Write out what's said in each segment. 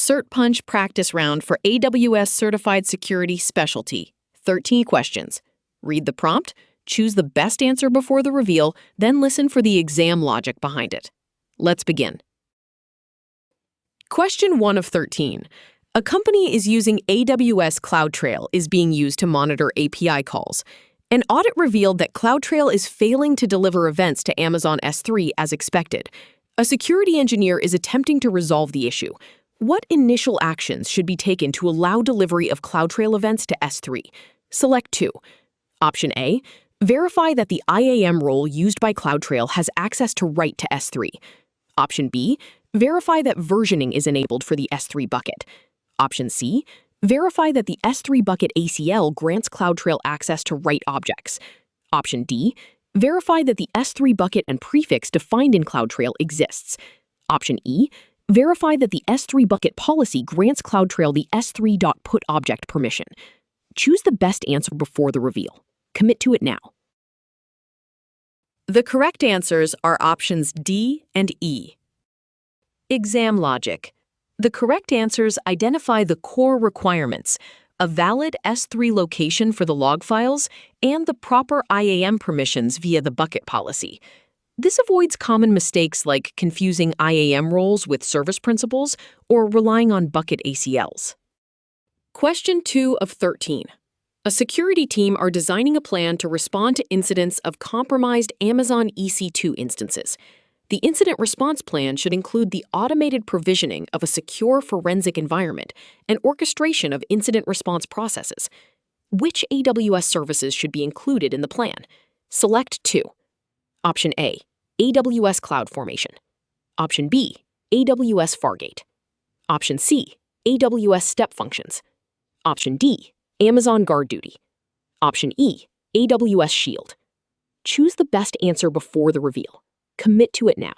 CertPunch practice round for AWS Certified Security Specialty. 13 questions. Read the prompt, choose the best answer before the reveal, then listen for the exam logic behind it. Let's begin. Question 1 of 13. A company is using AWS CloudTrail is being used to monitor API calls. An audit revealed that CloudTrail is failing to deliver events to Amazon S3 as expected. A security engineer is attempting to resolve the issue. What initial actions should be taken to allow delivery of CloudTrail events to S3? Select 2. Option A, verify that the IAM role used by CloudTrail has access to write to S3. Option B, verify that versioning is enabled for the S3 bucket. Option C, verify that the S3 bucket ACL grants CloudTrail access to write objects. Option D, verify that the S3 bucket and prefix defined in CloudTrail exists. Option E, verify that the S3 bucket policy grants CloudTrail the S3.put object permission. Choose the best answer before the reveal. Commit to it now. The correct answers are options D and E. Exam logic. The correct answers identify the core requirements, a valid S3 location for the log files, and the proper IAM permissions via the bucket policy. This avoids common mistakes like confusing IAM roles with service principals or relying on bucket ACLs. Question 2 of 13. A security team are designing a plan to respond to incidents of compromised Amazon EC2 instances. The incident response plan should include the automated provisioning of a secure forensic environment and orchestration of incident response processes. Which AWS services should be included in the plan? Select 2. Option A, AWS CloudFormation. Option B, AWS Fargate. Option C, AWS Step Functions. Option D, Amazon Guard Duty. Option E, AWS Shield. Choose the best answer before the reveal. Commit to it now.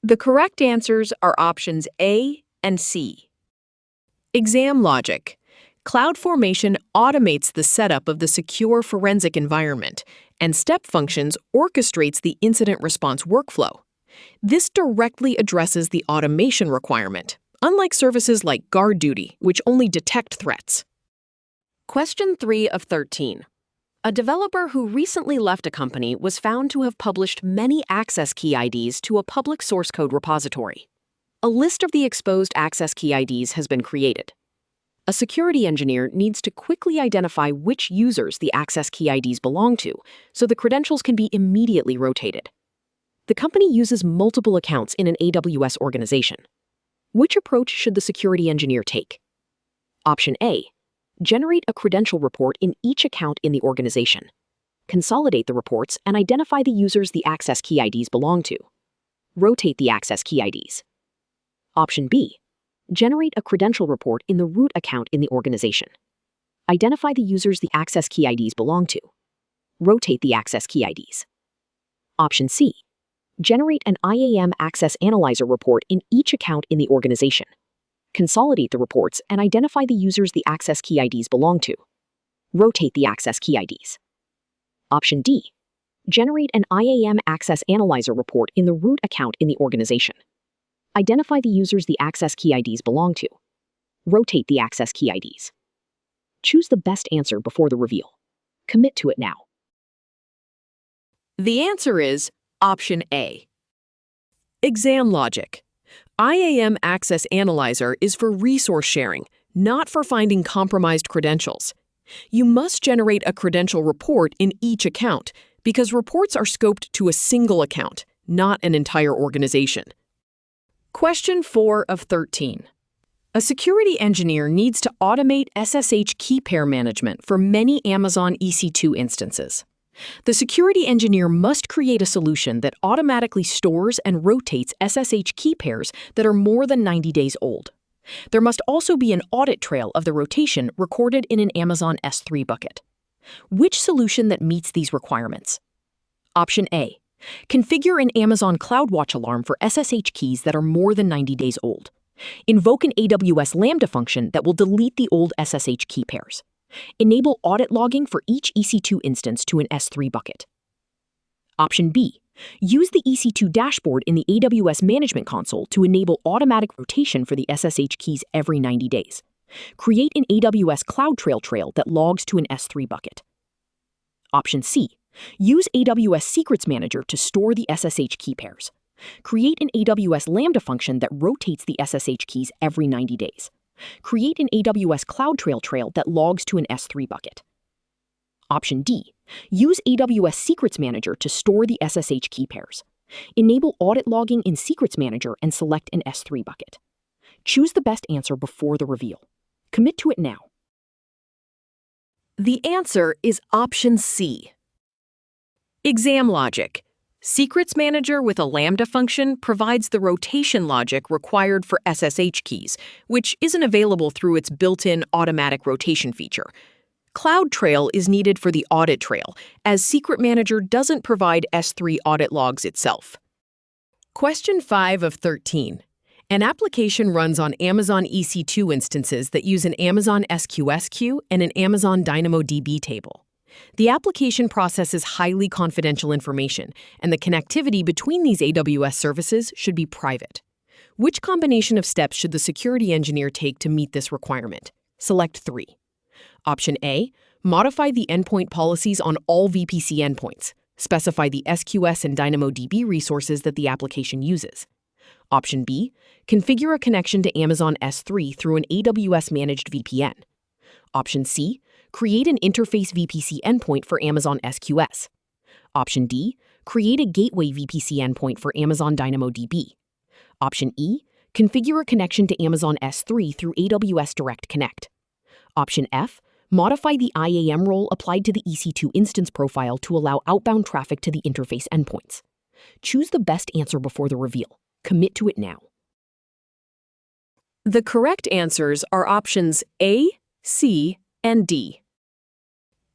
The correct answers are options A and C. Exam logic. CloudFormation automates the setup of the secure forensic environment, and Step Functions orchestrates the incident response workflow. This directly addresses the automation requirement, unlike services like Guard Duty, which only detect threats. Question 3 of 13. A developer who recently left a company was found to have published many access key IDs to a public source code repository. A list of the exposed access key IDs has been created. A security engineer needs to quickly identify which users the access key IDs belong to, so the credentials can be immediately rotated. The company uses multiple accounts in an AWS organization. Which approach should the security engineer take? Option A, generate a credential report in each account in the organization. Consolidate the reports and identify the users the access key IDs belong to. Rotate the access key IDs. Option B, generate a credential report in the root account in the organization. Identify the users the access key IDs belong to. Rotate the access key IDs. Option C, generate an IAM Access Analyzer report in each account in the organization. Consolidate the reports and identify the users the access key IDs belong to. Rotate the access key IDs. Option D, generate an IAM Access Analyzer report in the root account in the organization. Identify the users the access key IDs belong to. Rotate the access key IDs. Choose the best answer before the reveal. Commit to it now. The answer is Option A. Exam logic. IAM Access Analyzer is for resource sharing, not for finding compromised credentials. You must generate a credential report in each account because reports are scoped to a single account, not an entire organization. Question 4 of 13. A security engineer needs to automate SSH key pair management for many Amazon EC2 instances. The security engineer must create a solution that automatically stores and rotates SSH key pairs that are more than 90 days old. There must also be an audit trail of the rotation recorded in an Amazon S3 bucket. Which solution that meets these requirements? Option A, configure an Amazon CloudWatch alarm for SSH keys that are more than 90 days old. Invoke an AWS Lambda function that will delete the old SSH key pairs. Enable audit logging for each EC2 instance to an S3 bucket. Option B. Use the EC2 dashboard in the AWS Management Console to enable automatic rotation for the SSH keys every 90 days. Create an AWS CloudTrail trail that logs to an S3 bucket. Option C. Use AWS Secrets Manager to store the SSH key pairs. Create an AWS Lambda function that rotates the SSH keys every 90 days. Create an AWS CloudTrail trail that logs to an S3 bucket. Option D. Use AWS Secrets Manager to store the SSH key pairs. Enable audit logging in Secrets Manager and select an S3 bucket. Choose the best answer before the reveal. Commit to it now. The answer is option C. Exam logic. Secrets Manager with a Lambda function provides the rotation logic required for SSH keys, which isn't available through its built-in automatic rotation feature. CloudTrail is needed for the audit trail, as Secret Manager doesn't provide S3 audit logs itself. Question 5 of 13. An application runs on Amazon EC2 instances that use an Amazon SQS queue and an Amazon DynamoDB table. The application processes highly confidential information, and the connectivity between these AWS services should be private. Which combination of steps should the security engineer take to meet this requirement? Select 3. Option A. Modify the endpoint policies on all VPC endpoints. Specify the SQS and DynamoDB resources that the application uses. Option B. Configure a connection to Amazon S3 through an AWS-managed VPN. Option C. Create an interface VPC endpoint for Amazon SQS. Option D. Create a gateway VPC endpoint for Amazon DynamoDB. Option E. Configure a connection to Amazon S3 through AWS Direct Connect. Option F. Modify the IAM role applied to the EC2 instance profile to allow outbound traffic to the interface endpoints. Choose the best answer before the reveal. Commit to it now. The correct answers are options A, C, and D.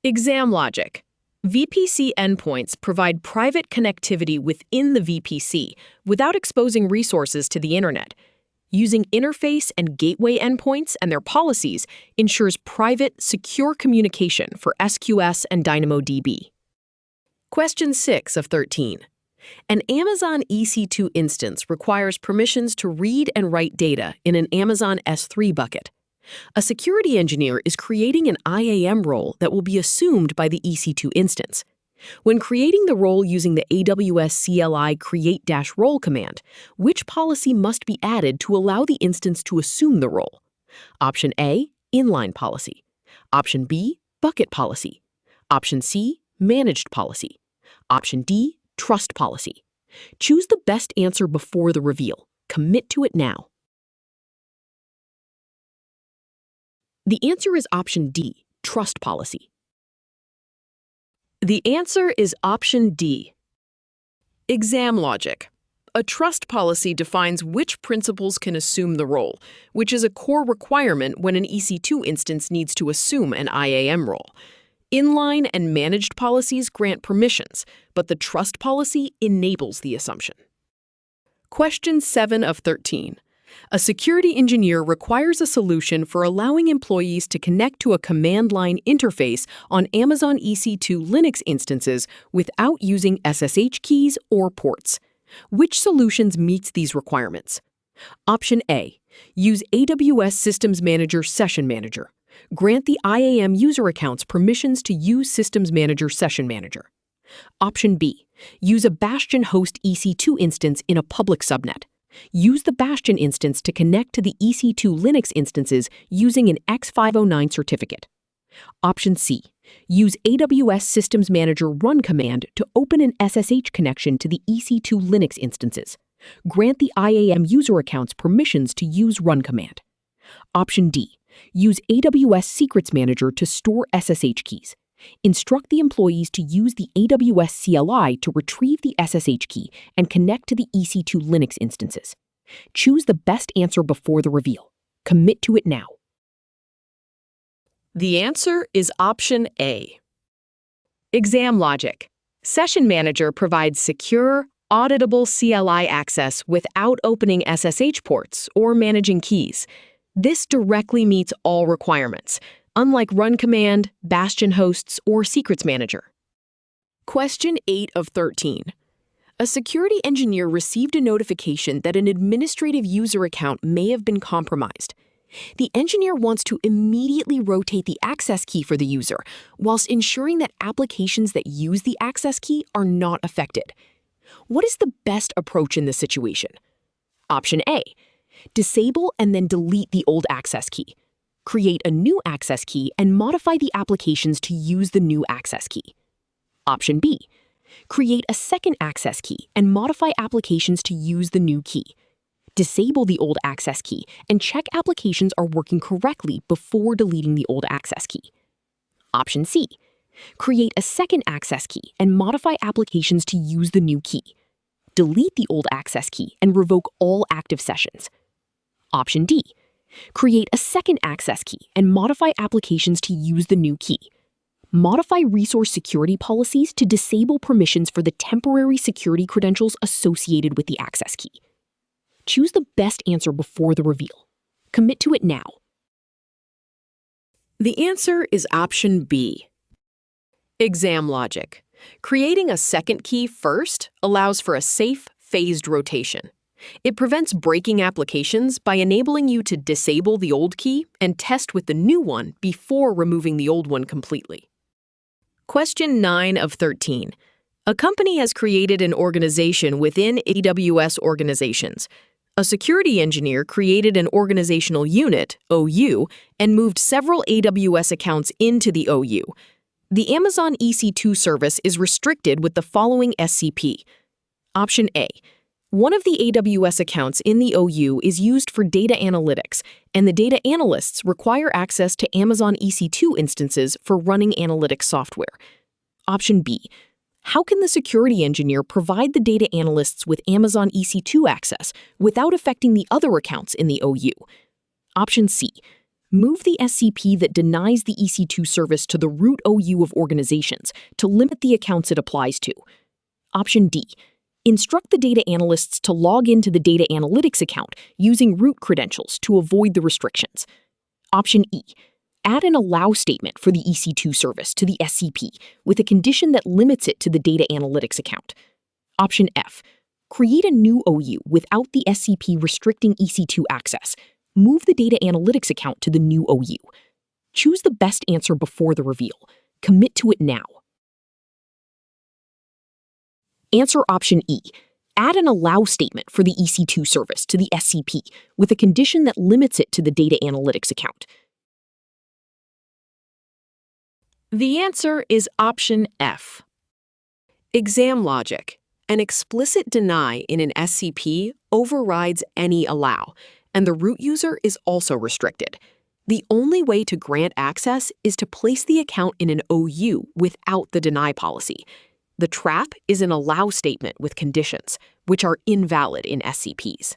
Exam logic. VPC endpoints provide private connectivity within the VPC without exposing resources to the internet. Using interface and gateway endpoints and their policies ensures private, secure communication for SQS and DynamoDB. Question 6 of 13. An Amazon EC2 instance requires permissions to read and write data in an Amazon S3 bucket. A security engineer is creating an IAM role that will be assumed by the EC2 instance. When creating the role using the AWS CLI create-role command, which policy must be added to allow the instance to assume the role? Option A, inline policy. Option B, bucket policy. Option C, managed policy. Option D, trust policy. Choose the best answer before the reveal. Commit to it now. The answer is option D, trust policy. The answer is option D. Exam logic. A trust policy defines which principals can assume the role, which is a core requirement when an EC2 instance needs to assume an IAM role. Inline and managed policies grant permissions, but the trust policy enables the assumption. Question 7 of 13. A security engineer requires a solution for allowing employees to connect to a command line interface on Amazon EC2 Linux instances without using SSH keys or ports. Which solutions meets these requirements? Option A. Use AWS Systems Manager Session Manager. Grant the IAM user accounts permissions to use Systems Manager Session Manager. Option B. Use a Bastion host EC2 instance in a public subnet. Use the Bastion instance to connect to the EC2 Linux instances using an X509 certificate. Option C. Use AWS Systems Manager run command to open an SSH connection to the EC2 Linux instances. Grant the IAM user accounts permissions to use run command. Option D. Use AWS Secrets Manager to store SSH keys. Instruct the employees to use the AWS CLI to retrieve the SSH key and connect to the EC2 Linux instances. Choose the best answer before the reveal. Commit to it now. The answer is option A. Exam logic. Session Manager provides secure, auditable CLI access without opening SSH ports or managing keys. This directly meets all requirements. unlike Run Command, Bastion Hosts, or Secrets Manager. Question 8 of 13. A security engineer received a notification that an administrative user account may have been compromised. The engineer wants to immediately rotate the access key for the user, whilst ensuring that applications that use the access key are not affected. What is the best approach in this situation? Option A. Disable and then delete the old access key. Create a new access key and modify the applications to use the new access key. Option B. Create a second access key and modify applications to use the new key. Disable the old access key and check applications are working correctly before deleting the old access key. Option C. Create a second access key and modify applications to use the new key. Delete the old access key and revoke all active sessions. Option D. Create a second access key and modify applications to use the new key. Modify resource security policies to disable permissions for the temporary security credentials associated with the access key. Choose the best answer before the reveal. Commit to it now. The answer is option B. Exam logic. Creating a second key first allows for a safe, phased rotation. It prevents breaking applications by enabling you to disable the old key and test with the new one before removing the old one completely. Question 9 of 13. A company has created an organization within AWS organizations. A security engineer created an organizational unit, OU, and moved several AWS accounts into the OU. The Amazon EC2 service is restricted with the following SCP. Option A. One of the AWS accounts in the OU is used for data analytics, and the data analysts require access to Amazon EC2 instances for running analytics software. Option B. How can the security engineer provide the data analysts with Amazon EC2 access without affecting the other accounts in the OU? Option C. Move the SCP that denies the EC2 service to the root OU of organizations to limit the accounts it applies to. Option D. Instruct the data analysts to log into the data analytics account using root credentials to avoid the restrictions. Option E. Add an allow statement for the EC2 service to the SCP with a condition that limits it to the data analytics account. Option F. Create a new OU without the SCP restricting EC2 access. Move the data analytics account to the new OU. Choose the best answer before the reveal. Commit to it now. Answer option E. Add an allow statement for the EC2 service to the SCP with a condition that limits it to the data analytics account. The answer is option F. Exam logic. An explicit deny in an SCP overrides any allow, and the root user is also restricted. The only way to grant access is to place the account in an OU without the deny policy. The trap is an allow statement with conditions, which are invalid in SCPs.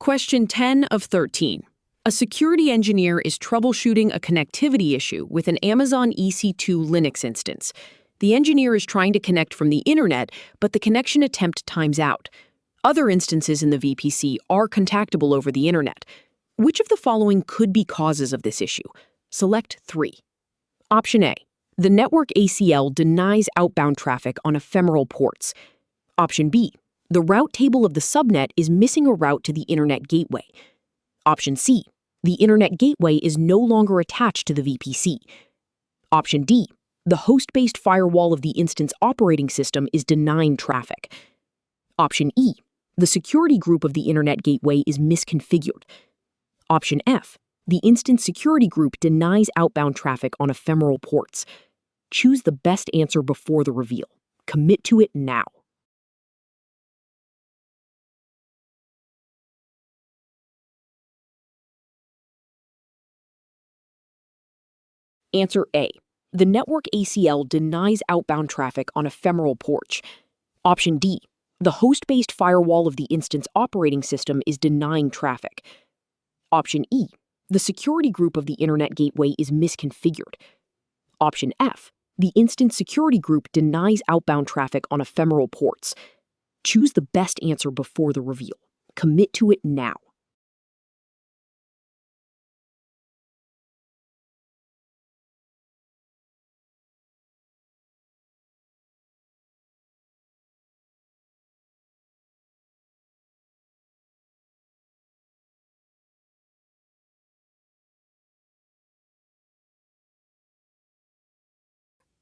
Question 10 of 13. A security engineer is troubleshooting a connectivity issue with an Amazon EC2 Linux instance. The engineer is trying to connect from the internet, but the connection attempt times out. Other instances in the VPC are contactable over the internet. Which of the following could be causes of this issue? Select 3. Option A. The network ACL denies outbound traffic on ephemeral ports. Option B. The route table of the subnet is missing a route to the internet gateway. Option C. The internet gateway is no longer attached to the VPC. Option D. The host-based firewall of the instance operating system is denying traffic. Option E. The security group of the internet gateway is misconfigured. Option F. The instance security group denies outbound traffic on ephemeral ports. Choose the best answer before the reveal. Commit to it now. Answer A. The network ACL denies outbound traffic on ephemeral ports. Option D. The host-based firewall of the instance operating system is denying traffic. Option E. The security group of the internet gateway is misconfigured. Option F. The instance security group denies outbound traffic on ephemeral ports. Choose the best answer before the reveal. Commit to it now.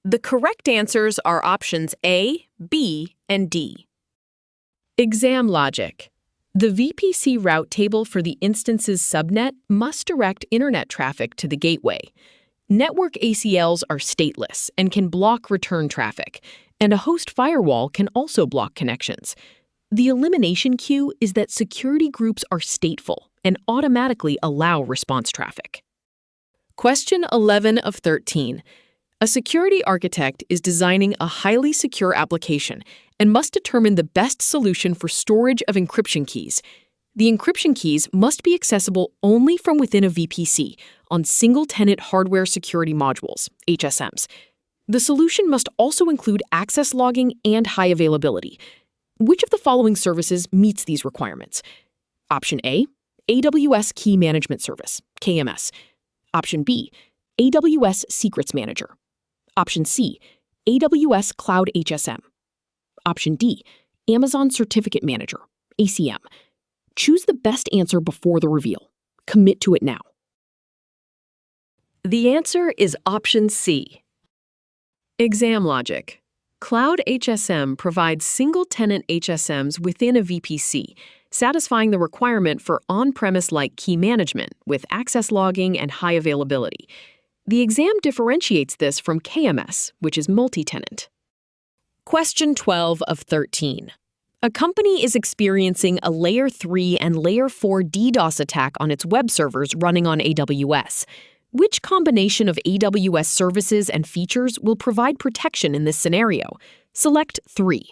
The correct answers are options A, B, and D. Exam logic. The VPC route table for the instance's subnet must direct internet traffic to the gateway. Network ACLs are stateless and can block return traffic, and a host firewall can also block connections. The elimination cue is that security groups are stateful and automatically allow response traffic. Question 11 of 13. A security architect is designing a highly secure application and must determine the best solution for storage of encryption keys. The encryption keys must be accessible only from within a VPC on single-tenant hardware security modules, HSMs. The solution must also include access logging and high availability. Which of the following services meets these requirements? Option A, AWS Key Management Service, KMS. Option B, AWS Secrets Manager. Option C, AWS Cloud HSM. Option D, Amazon Certificate Manager, ACM. Choose the best answer before the reveal. Commit to it now. The answer is option C. Exam logic. Cloud HSM provides single-tenant HSMs within a VPC, satisfying the requirement for on-premise-like key management with access logging and high availability. The exam differentiates this from KMS, which is multi-tenant. Question 12 of 13. A company is experiencing a Layer 3 and Layer 4 DDoS attack on its web servers running on AWS. Which combination of AWS services and features will provide protection in this scenario? Select 3.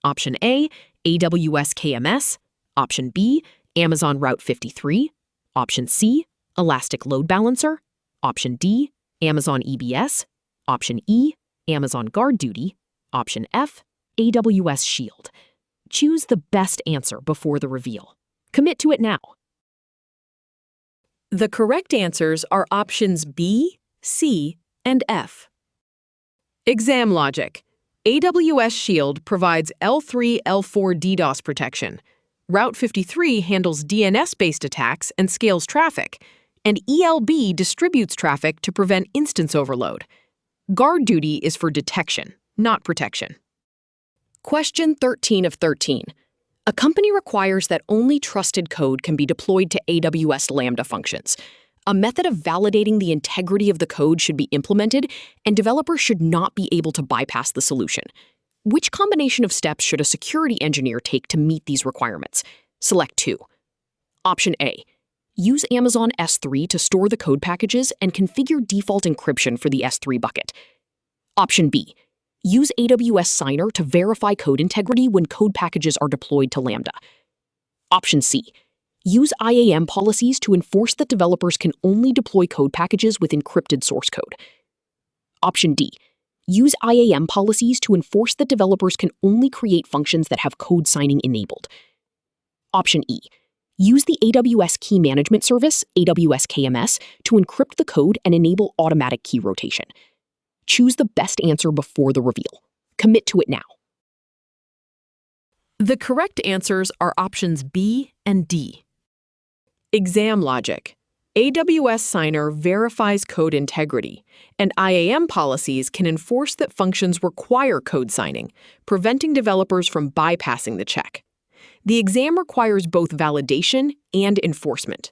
Option A, AWS KMS. Option B, Amazon Route 53. Option C, Elastic Load Balancer. Option D, Amazon EBS. Option E, Amazon Guard Duty. Option F, AWS Shield. Choose the best answer before the reveal. Commit to it now. The correct answers are options B, C, and F. Exam logic. AWS Shield provides L3, L4 DDoS protection. Route 53 handles DNS-based attacks and scales traffic. And ELB distributes traffic to prevent instance overload. Guard Duty is for detection, not protection. Question 13 of 13. A company requires that only trusted code can be deployed to AWS Lambda functions. A method of validating the integrity of the code should be implemented, and developers should not be able to bypass the solution. Which combination of steps should a security engineer take to meet these requirements? Select 2. Option A. Use Amazon S3 to store the code packages and configure default encryption for the S3 bucket. Option B. Use AWS Signer to verify code integrity when code packages are deployed to Lambda. Option C. Use IAM policies to enforce that developers can only deploy code packages with encrypted source code. Option D. Use IAM policies to enforce that developers can only create functions that have code signing enabled. Option E. Use the AWS Key Management Service, AWS KMS, to encrypt the code and enable automatic key rotation. Choose the best answer before the reveal. Commit to it now. The correct answers are options B and D. Exam logic. AWS Signer verifies code integrity, and IAM policies can enforce that functions require code signing, preventing developers from bypassing the check. The exam requires both validation and enforcement.